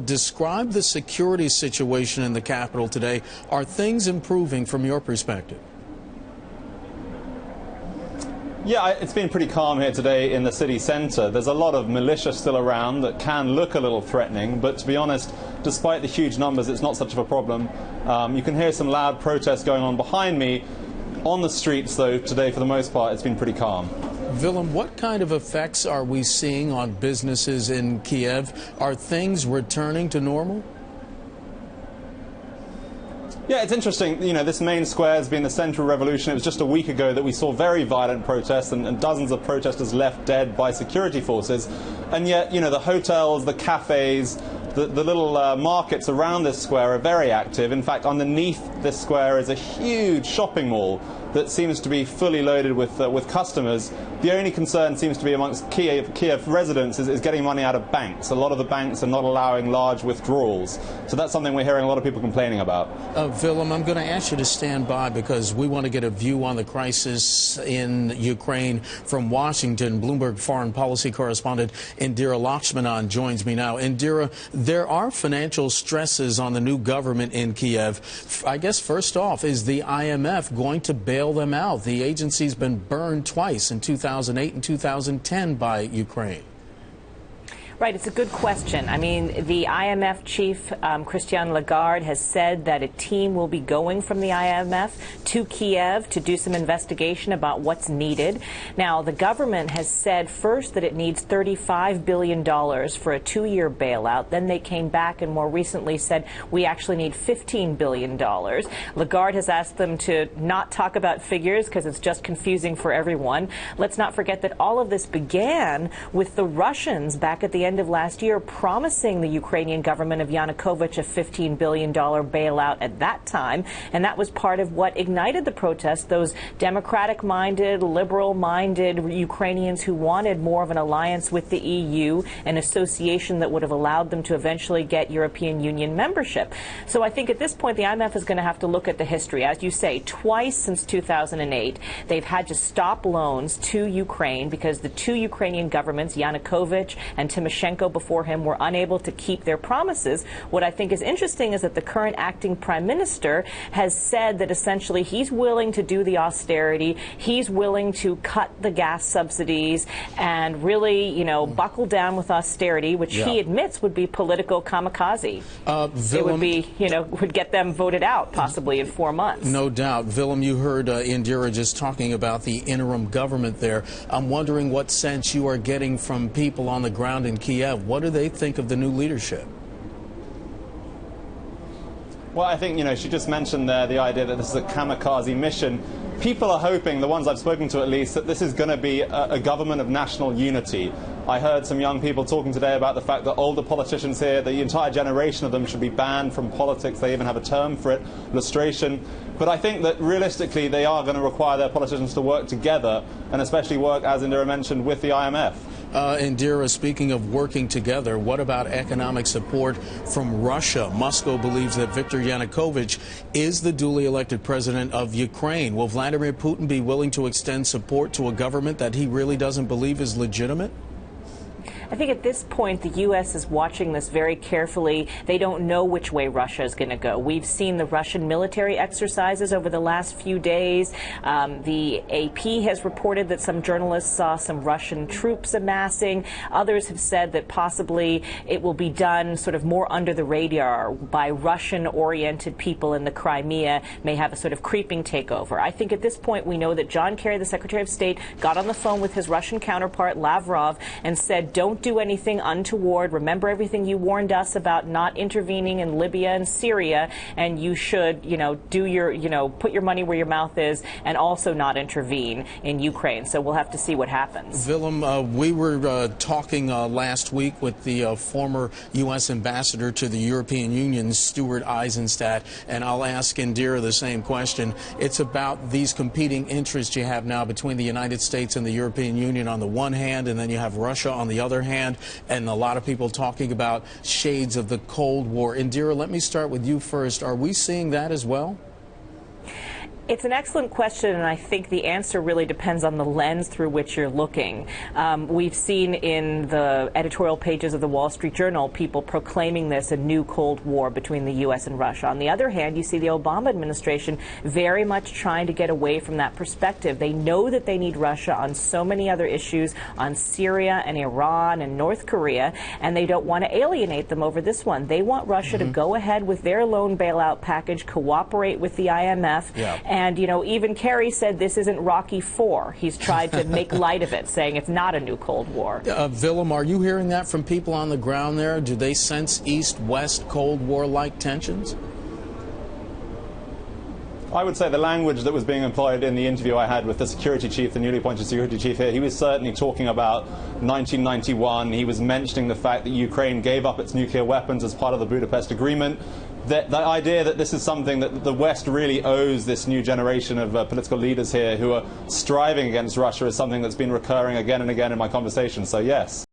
Describe the security situation in the capital today. Are things improving from your perspective? Yeah, it's been pretty calm here today in the city centre. There's a lot of militia still around that can look a little threatening, but to be honest, despite the huge numbers, it's not such of a problem. You can hear some loud protests going on behind me. On the streets, though, today, for the most part, it's been pretty calm. Willem, what kind of effects are we seeing on businesses in Kiev? Are things returning to normal? Yeah, it's interesting. You know, this main square has been the Central Revolution. It was just a week ago that we saw very violent protests and dozens of protesters left dead by security forces. And yet, you know, the hotels, the cafes, the little markets around this square are very active. In fact, underneath this square is a huge shopping mall that seems to be fully loaded with customers. The only concern seems to be amongst Kiev residents is getting money out of banks. A lot of the banks are not allowing large withdrawals. So that's something we're hearing a lot of people complaining about. Willem, I'm going to ask you to stand by because we want to get a view on the crisis in Ukraine from Washington. Bloomberg foreign policy correspondent Indira Lakshmanan joins me now. Indira, there are financial stresses on the new government in Kiev. I guess first off, is the IMF going to bail them out? The agency's been burned twice in 2008 and 2010 by Ukraine. Right, it's a good question. I mean, the IMF chief, Christian Lagarde, has said that a team will be going from the IMF to Kiev to do some investigation about what's needed. Now, the government has said first that it needs $35 billion for a 2-year bailout. Then they came back and more recently said we actually need $15 billion. Lagarde has asked them to not talk about figures because it's just confusing for everyone. Let's not forget that all of this began with the Russians back at the end of last year promising the Ukrainian government of Yanukovych a $15 billion bailout at that time. And that was part of what ignited the protests, those democratic-minded, liberal-minded Ukrainians who wanted more of an alliance with the EU, an association that would have allowed them to eventually get European Union membership. So I think at this point the IMF is going to have to look at the history. As you say, twice since 2008, they've had to stop loans to Ukraine because the two Ukrainian governments, Yanukovych and Timoshenko before him, were unable to keep their promises. What I think is interesting is that the current acting prime minister has said that essentially he's willing to do the austerity, he's willing to cut the gas subsidies and really, you know, buckle down with austerity, which he admits would be political kamikaze. It would be, you know, would get them voted out possibly in 4 months. No doubt. Willem, you heard Indira just talking about the interim government there. I'm wondering what sense you are getting from people on the ground in Kiev. What do they think of the new leadership? Well, I think, you know, she just mentioned there the idea that this is a kamikaze mission. People are hoping, the ones I've spoken to at least, that this is going to be a government of national unity. I heard some young people talking today about the fact that older politicians here, the entire generation of them, should be banned from politics. They even have a term for it, lustration. But I think that realistically they are going to require their politicians to work together, and especially work, as Indira mentioned, with the IMF. Indira, speaking of working together, what about economic support from Russia? Moscow believes that Viktor Yanukovych is the duly elected president of Ukraine. Will Vladimir Putin be willing to extend support to a government that he really doesn't believe is legitimate? I think at this point, the U.S. is watching this very carefully. They don't know which way Russia is going to go. We've seen the Russian military exercises over the last few days. The AP has reported that some journalists saw some Russian troops amassing. Others have said that possibly it will be done sort of more under the radar by Russian-oriented people in the Crimea, may have a sort of creeping takeover. I think at this point we know that John Kerry, the Secretary of State, got on the phone with his Russian counterpart, Lavrov, and said, don't do anything untoward. Remember everything you warned us about not intervening in Libya and Syria, and you should, you know, do your, you know, put your money where your mouth is and also not intervene in Ukraine. So we'll have to see what happens. Willem, we were talking last week with the former U.S. ambassador to the European Union, Stuart Eisenstadt, and I'll ask Indira the same question. It's about these competing interests you have now between the United States and the European Union on the one hand, and then you have Russia on the other hand, and a lot of people talking about shades of the Cold War. Indira, let me start with you first. Are we seeing that as well? It's an excellent question, and I think the answer really depends on the lens through which you're looking. We've seen in the editorial pages of the Wall Street Journal people proclaiming this a new Cold War between the U.S. and Russia. On the other hand, you see the Obama administration very much trying to get away from that perspective. They know that they need Russia on so many other issues, on Syria and Iran and North Korea, and they don't want to alienate them over this one. They want Russia to go ahead with their loan bailout package, cooperate with the IMF, and, you know, even Kerry said this isn't Rocky IV. He's tried to make light of it, saying it's not a new Cold War. Willem, are you hearing that from people on the ground there? Do they sense East-West Cold War-like tensions? I would say the language that was being employed in the interview I had with the security chief, the newly appointed security chief here, he was certainly talking about 1991. He was mentioning the fact that Ukraine gave up its nuclear weapons as part of the Budapest Agreement. The idea that this is something that the West really owes this new generation of political leaders here who are striving against Russia is something that's been recurring again and again in my conversations. So yes.